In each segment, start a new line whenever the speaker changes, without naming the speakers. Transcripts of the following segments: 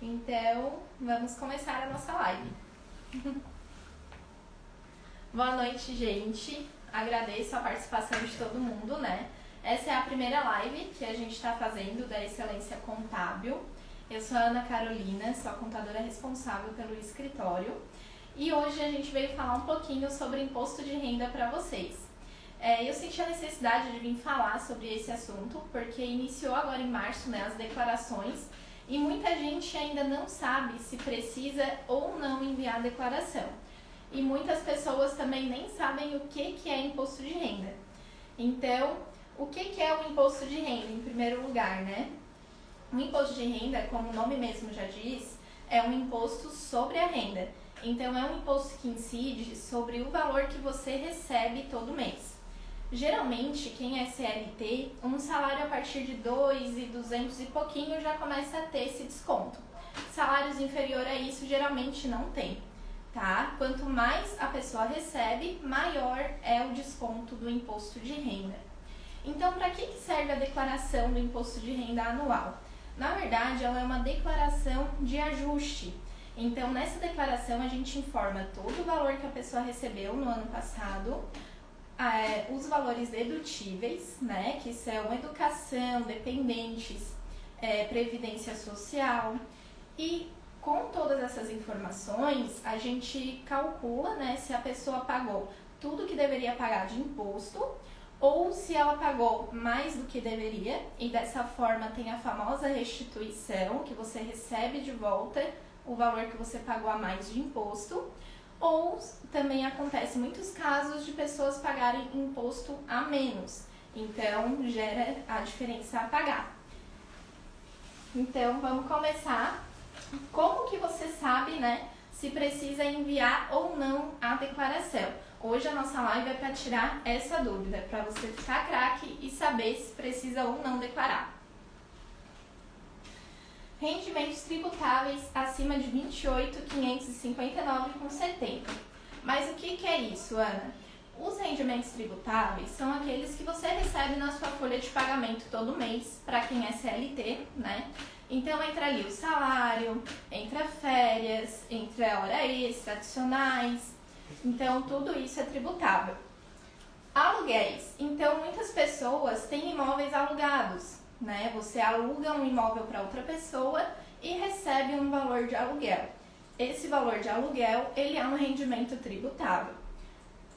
Então, vamos começar a nossa live. Boa noite, gente. Agradeço a participação de todo mundo, né? Essa é a primeira live que a gente está fazendo da Excelência Contábil. Eu sou a Ana Carolina, sou a contadora responsável pelo escritório. E hoje a gente veio falar um pouquinho sobre imposto de renda para vocês. Eu senti a necessidade de vir falar sobre esse assunto, porque iniciou agora em março, né, as declarações, e muita gente ainda não sabe se precisa ou não enviar a declaração. E muitas pessoas também nem sabem o que é imposto de renda. Então, o que é o imposto de renda, em primeiro lugar, né? O imposto de renda, como o nome mesmo já diz, é um imposto sobre a renda. Então, é um imposto que incide sobre o valor que você recebe todo mês. Geralmente, quem é CLT, um salário a partir de 2.200 e pouquinho já começa a ter esse desconto. Salários inferior a isso geralmente não tem, tá? Quanto mais a pessoa recebe, maior é o desconto do imposto de renda. Então, para que serve a declaração do imposto de renda anual? Na verdade, ela é uma declaração de ajuste. Então, nessa declaração, a gente informa todo o valor que a pessoa recebeu no ano passado, os valores dedutíveis, né, que são educação, dependentes, previdência social, e com todas essas informações a gente calcula, né, se a pessoa pagou tudo que deveria pagar de imposto ou se ela pagou mais do que deveria, e dessa forma tem a famosa restituição, que você recebe de volta o valor que você pagou a mais de imposto. Ou também acontece muitos casos de pessoas pagarem imposto a menos, então gera a diferença a pagar. Então vamos começar. Como que você sabe, né, se precisa enviar ou não a declaração? Hoje a nossa live é para tirar essa dúvida, para você ficar craque e saber se precisa ou não declarar. Rendimentos tributáveis acima de R$ 28.559,70. Mas o que é isso, Ana? Os rendimentos tributáveis são aqueles que você recebe na sua folha de pagamento todo mês, para quem é CLT, né? Então entra ali o salário, entra férias, entra hora extra, adicionais. Então tudo isso é tributável. Aluguéis. Então muitas pessoas têm imóveis alugados, né? Você aluga um imóvel para outra pessoa e recebe um valor de aluguel. Esse valor de aluguel, ele é um rendimento tributável.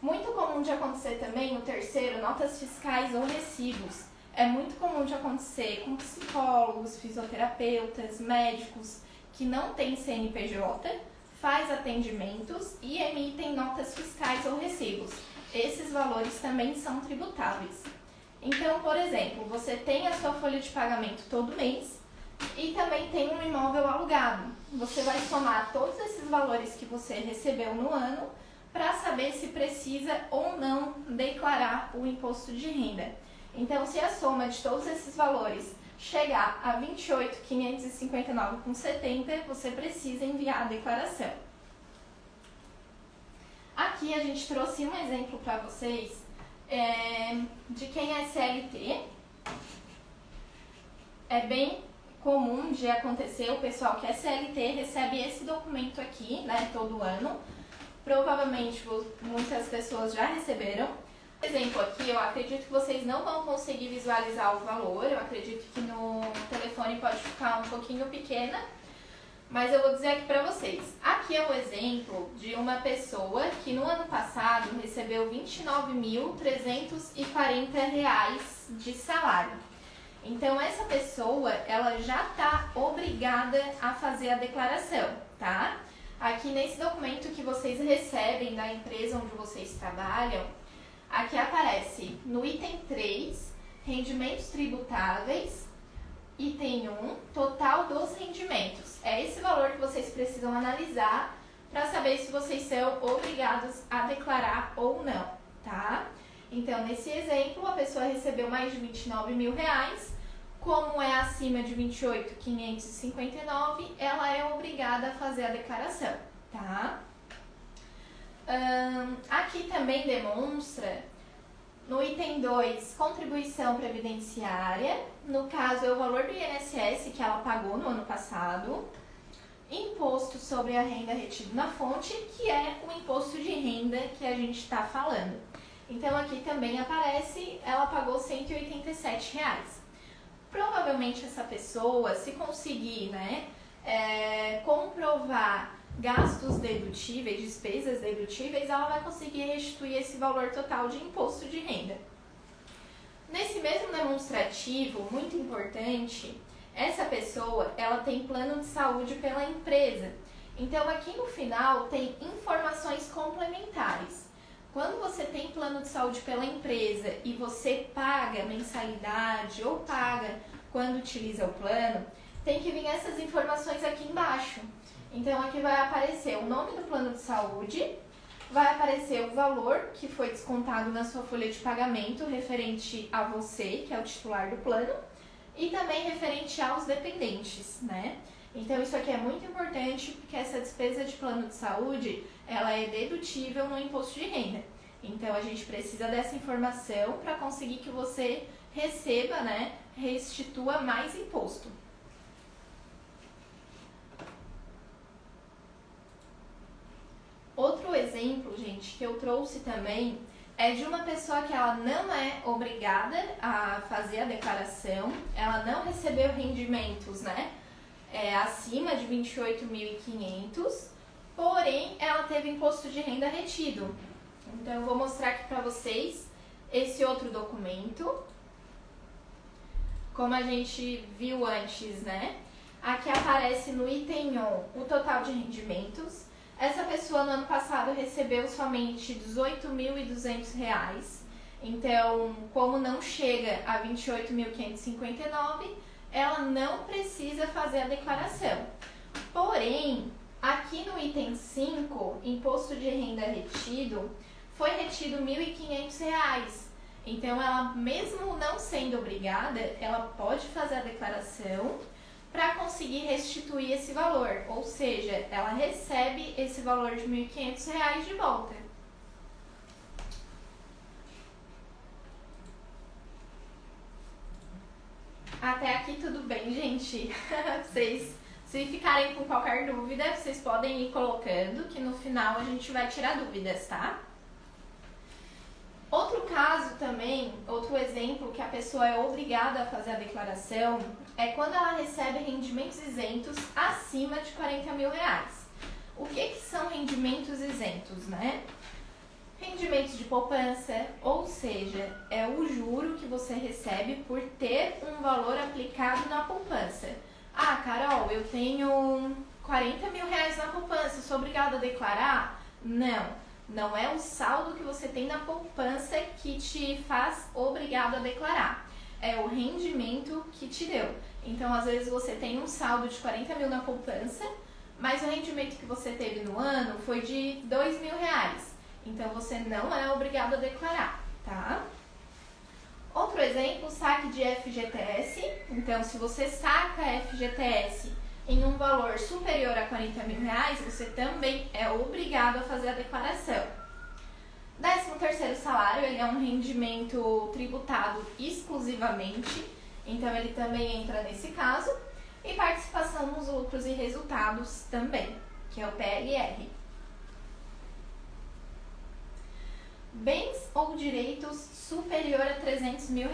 Muito comum de acontecer também, o terceiro, notas fiscais ou recibos. É muito comum de acontecer com psicólogos, fisioterapeutas, médicos que não têm CNPJ, faz atendimentos e emitem notas fiscais ou recibos. Esses valores também são tributáveis. Então, por exemplo, você tem a sua folha de pagamento todo mês e também tem um imóvel alugado. Você vai somar todos esses valores que você recebeu no ano para saber se precisa ou não declarar o imposto de renda. Então, se a soma de todos esses valores chegar a R$ 28.559,70, você precisa enviar a declaração. Aqui a gente trouxe um exemplo para vocês de quem é CLT. É bem comum de acontecer, o pessoal que é CLT recebe esse documento aqui, né, todo ano. Provavelmente muitas pessoas já receberam. Por exemplo, aqui eu acredito que vocês não vão conseguir visualizar o valor, eu acredito que no telefone pode ficar um pouquinho pequena, mas eu vou dizer aqui para vocês. Aqui é o exemplo de uma pessoa que no ano passado recebeu R$ 29.340 de salário. Então, essa pessoa, ela já está obrigada a fazer a declaração, tá? Aqui nesse documento que vocês recebem da empresa onde vocês trabalham, aqui aparece no item 3, rendimentos tributáveis, item 1, total dos rendimentos. É esse valor que vocês precisam analisar para saber se vocês são obrigados a declarar ou não, tá? Então, nesse exemplo, a pessoa recebeu mais de R$ 29 mil, como é acima de R$ 28.559, ela é obrigada a fazer a declaração, tá? Aqui também demonstra, no item 2, contribuição previdenciária, no caso é o valor do INSS que ela pagou no ano passado. imposto sobre a renda retido na fonte, que é o imposto de renda que a gente está falando. Então aqui também aparece, ela pagou R$ 187. Provavelmente essa pessoa, se conseguir, né, comprovar gastos dedutíveis, despesas dedutíveis, ela vai conseguir restituir esse valor total de imposto de renda. Nesse mesmo demonstrativo, muito importante, essa pessoa, ela tem plano de saúde pela empresa. Então aqui no final tem informações complementares. Quando você tem plano de saúde pela empresa e você paga mensalidade ou paga quando utiliza o plano, tem que vir essas informações aqui embaixo. Então aqui vai aparecer o nome do plano de saúde, vai aparecer o valor que foi descontado na sua folha de pagamento referente a você, que é o titular do plano, e também referente aos dependentes, né? Então isso aqui é muito importante porque essa despesa de plano de saúde, ela é dedutível no imposto de renda. Então a gente precisa dessa informação para conseguir que você receba, né, restitua mais imposto. Outro exemplo, gente, que eu trouxe também é de uma pessoa que ela não é obrigada a fazer a declaração, ela não recebeu rendimentos, né, acima de 28.500, porém ela teve imposto de renda retido. Então eu vou mostrar aqui para vocês esse outro documento. Como a gente viu antes, né, aqui aparece no item 1 o total de rendimentos. Essa pessoa no ano passado recebeu somente R$ 18.200, então como não chega a 28.559, ela não precisa fazer a declaração. Porém, aqui no item 5, imposto de renda retido, foi retido R$ 1.500. Então ela, mesmo não sendo obrigada, ela pode fazer a declaração para conseguir restituir esse valor, ou seja, ela recebe esse valor de R$ 1.500 de volta. Até aqui tudo bem, gente? Vocês, se ficarem com qualquer dúvida, vocês podem ir colocando, que no final a gente vai tirar dúvidas, tá? Outro caso também, outro exemplo que a pessoa é obrigada a fazer a declaração é quando ela recebe rendimentos isentos acima de R$ 40.000. O que são rendimentos isentos, né? Rendimentos de poupança, ou seja, é o juro que você recebe por ter um valor aplicado na poupança. Ah, Carol, eu tenho R$ 40.000 na poupança, sou obrigada a declarar? Não. Não é o saldo que você tem na poupança que te faz obrigado a declarar. É o rendimento que te deu. Então, às vezes, você tem um saldo de R$ 40.000 na poupança, mas o rendimento que você teve no ano foi de R$ 2.000. Então, você não é obrigado a declarar, tá? Outro exemplo, saque de FGTS. Então, se você saca FGTS em um valor superior a R$ 40.000, você também é obrigado a fazer a declaração. 13º salário, ele é um rendimento tributado exclusivamente, então ele também entra nesse caso. E participação nos lucros e resultados também, que é o PLR. Bens ou direitos superior a R$ 300.000.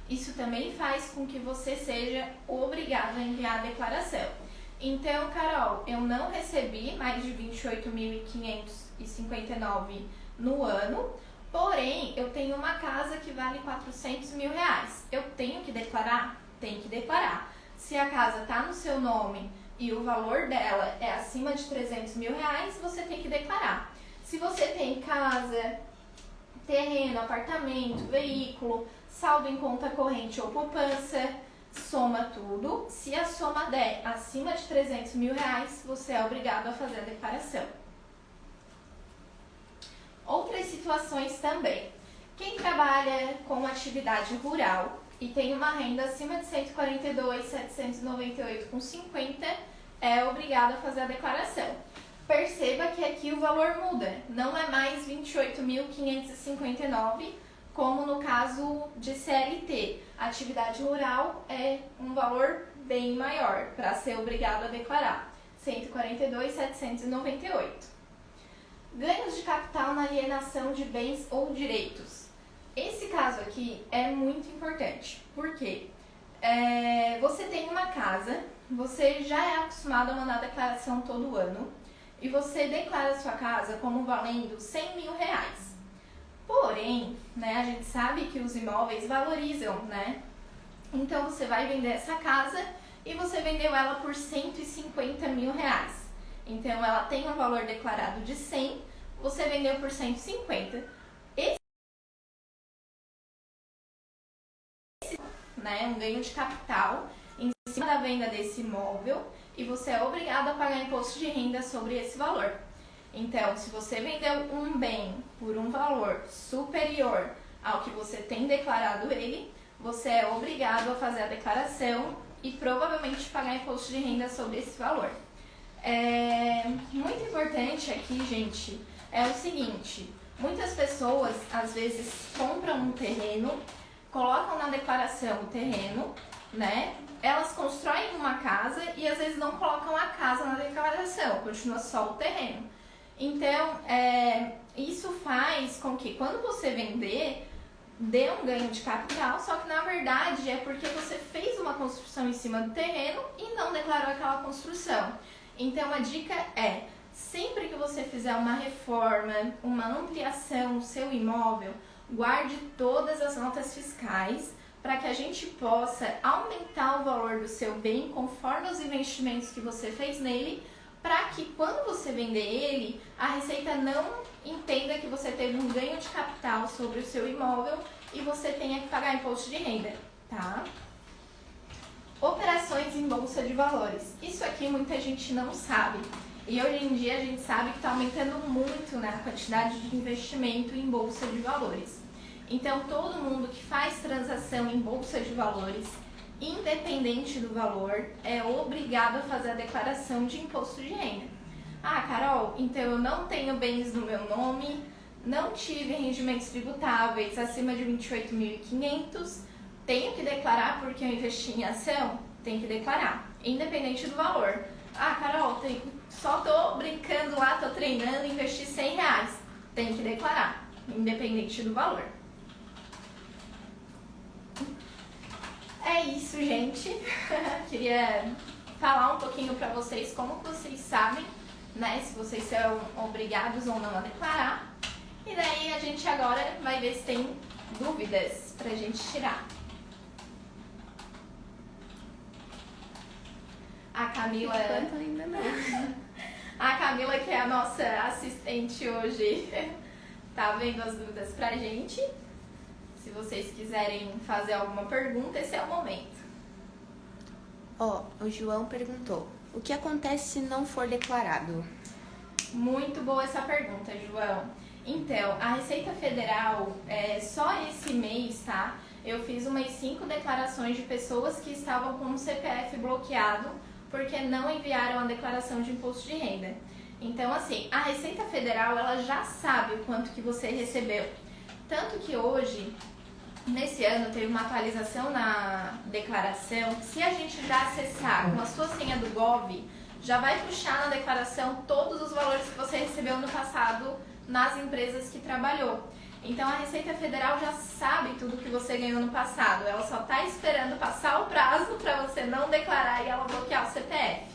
Isso também faz com que você seja obrigado a enviar a declaração. Então, Carol, eu não recebi mais de 28.559 no ano, porém, eu tenho uma casa que vale R$ 400.000. Eu tenho que declarar? Tem que declarar. Se a casa está no seu nome e o valor dela é acima de R$ 300.000, você tem que declarar. Se você tem casa, terreno, apartamento, veículo, saldo em conta corrente ou poupança, soma tudo. Se a soma der acima de R$ 300.000, você é obrigado a fazer a declaração. Outras situações também. Quem trabalha com atividade rural e tem uma renda acima de R$ 142.798,50 é obrigado a fazer a declaração. Perceba que aqui o valor muda, não é mais R$ 28.559, como no caso de CLT. Atividade rural é um valor bem maior para ser obrigado a declarar. 142.798. Ganhos de capital na alienação de bens ou direitos. Esse caso aqui é muito importante, porque você tem uma casa, você já é acostumado a mandar declaração todo ano e você declara a sua casa como valendo R$100 mil. Porém, né, a gente sabe que os imóveis valorizam, né? Então você vai vender essa casa e você vendeu ela por R$150 mil. Então ela tem um valor declarado de 100, você vendeu por 150. Né, um ganho de capital em cima da venda desse imóvel e você é obrigado a pagar imposto de renda sobre esse valor. Então, se você vendeu um bem por um valor superior ao que você tem declarado ele, você é obrigado a fazer a declaração e provavelmente pagar imposto de renda sobre esse valor. Muito importante aqui, gente, é o seguinte: muitas pessoas às vezes compram um terreno, colocam na declaração o terreno, né? Elas constroem uma casa e às vezes não colocam a casa na declaração, continua só o terreno. Então, isso faz com que quando você vender, dê um ganho de capital, só que na verdade é porque você fez uma construção em cima do terreno e não declarou aquela construção. Então, a dica é, sempre que você fizer uma reforma, uma ampliação no seu imóvel, guarde todas as notas fiscais para que a gente possa aumentar o valor do seu bem conforme os investimentos que você fez nele, para que quando você vender ele, a Receita não entenda que você teve um ganho de capital sobre o seu imóvel e você tenha que pagar imposto de renda, tá? Operações em bolsa de valores. Isso aqui muita gente não sabe. E hoje em dia a gente sabe que está aumentando muito, né, a quantidade de investimento em bolsa de valores. Então, todo mundo que faz transação em bolsa de valores, independente do valor, é obrigado a fazer a declaração de imposto de renda. Ah, Carol, então eu não tenho bens no meu nome, não tive rendimentos tributáveis acima de 28.500, tenho que declarar porque eu investi em ação? Tem que declarar, independente do valor. Ah, Carol, só tô brincando lá, tô treinando, investi R$100. Tem que declarar, independente do valor. É isso, gente. Queria falar um pouquinho pra vocês como vocês sabem, né, se vocês são obrigados ou não a declarar. E daí a gente agora vai ver se tem dúvidas pra gente tirar. A Camila...
Enquanto ainda não.
A Camila, que é a nossa assistente hoje, tá vendo as dúvidas pra gente. Se vocês quiserem fazer alguma pergunta, esse é o momento.
O João perguntou: o que acontece se não for declarado?
Muito boa essa pergunta, João. Então, a Receita Federal, só esse mês, tá? Eu fiz umas 5 declarações de pessoas que estavam com o CPF bloqueado porque não enviaram a declaração de imposto de renda. Então, assim, a Receita Federal, ela já sabe o quanto que você recebeu. Tanto que hoje, nesse ano, teve uma atualização na declaração. Se a gente já acessar com a sua senha do Gov, já vai puxar na declaração todos os valores que você recebeu no passado nas empresas que trabalhou. Então, a Receita Federal já sabe tudo que você ganhou no passado. Ela só está esperando passar o prazo para você não declarar e ela bloquear o CPF,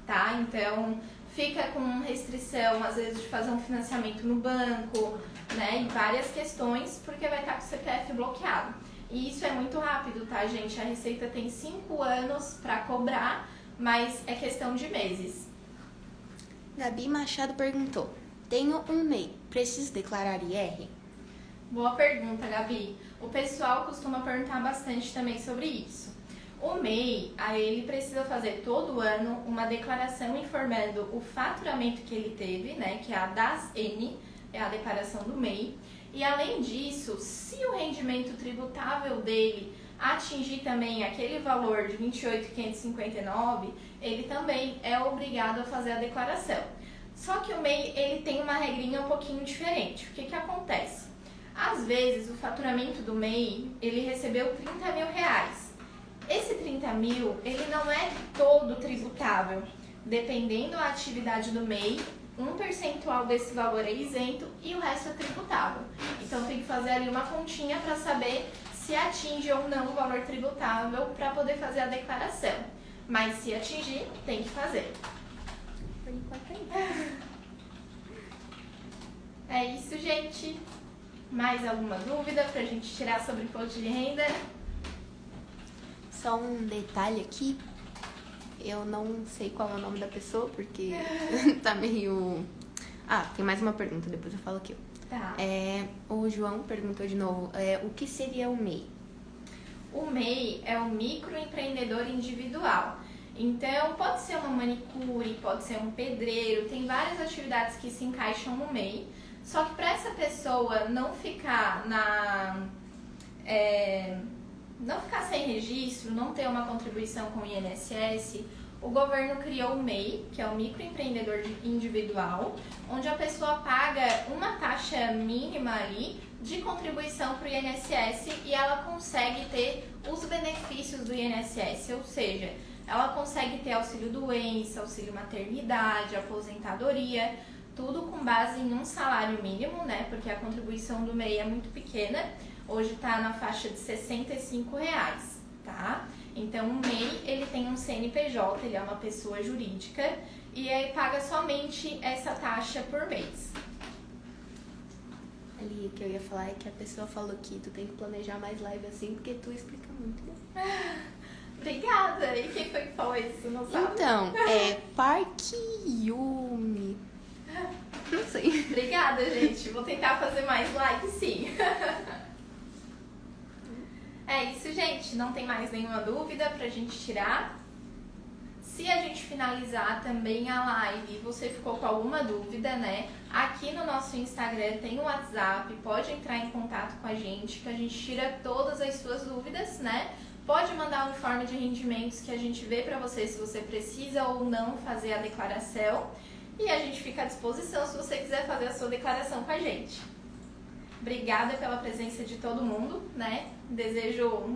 tá? Então, fica com restrição, às vezes, de fazer um financiamento no banco, né? E várias questões, porque vai estar com o CPF bloqueado. E isso é muito rápido, tá, gente? A Receita tem 5 anos para cobrar, mas é questão de meses.
Gabi Machado perguntou: tenho um MEI, preciso declarar IR?
Boa pergunta, Gabi. O pessoal costuma perguntar bastante também sobre isso. O MEI, ele precisa fazer todo ano uma declaração informando o faturamento que ele teve, né, que é a DAS-N, é a declaração do MEI. E além disso, se o rendimento tributável dele atingir também aquele valor de 28.559, ele também é obrigado a fazer a declaração. Só que o MEI, ele tem uma regrinha um pouquinho diferente. O que que acontece? Às vezes, o faturamento do MEI, ele recebeu R$30 mil. Esse 30 mil, ele não é todo tributável. Dependendo da atividade do MEI, um percentual desse valor é isento e o resto é tributável. Então tem que fazer ali uma continha para saber se atinge ou não o valor tributável para poder fazer a declaração. Mas se atingir, tem que fazer.
Por enquanto é isso.
É isso, gente. Mais alguma dúvida pra gente tirar sobre imposto de renda?
Só um detalhe aqui. Eu não sei qual é o nome da pessoa, porque tá meio... Ah, tem mais uma pergunta, depois eu falo aqui.
Tá.
O João perguntou de novo, o que seria o MEI?
O MEI é o microempreendedor individual. Então, pode ser uma manicure, pode ser um pedreiro, tem várias atividades que se encaixam no MEI. Só que para essa pessoa não ficar não ficar sem registro, não ter uma contribuição com o INSS, o governo criou o MEI, que é o microempreendedor individual, onde a pessoa paga uma taxa mínima ali de contribuição para o INSS e ela consegue ter os benefícios do INSS, ou seja, ela consegue ter auxílio-doença, auxílio-maternidade, aposentadoria, tudo com base em um salário mínimo, né? Porque a contribuição do MEI é muito pequena, hoje está na faixa de R$65, tá? Então, o MEI, ele tem um CNPJ, ele é uma pessoa jurídica e aí paga somente essa taxa por mês.
Ali, o que eu ia falar é que a pessoa falou que tu tem que planejar mais live assim, porque tu explica muito, né?
Obrigada! E quem foi que falou isso? Não sabe?
Então, Parque Yumi. Não sei.
Obrigada, gente. Vou tentar fazer mais live, sim. É isso, gente. Não tem mais nenhuma dúvida pra gente tirar. Se a gente finalizar também a live e você ficou com alguma dúvida, né? Aqui no nosso Instagram tem o WhatsApp, pode entrar em contato com a gente, que a gente tira todas as suas dúvidas, né? Pode mandar o informe de rendimentos que a gente vê pra você se você precisa ou não fazer a declaração. E a gente fica à disposição se você quiser fazer a sua declaração com a gente. Obrigada pela presença de todo mundo, né? Desejo uma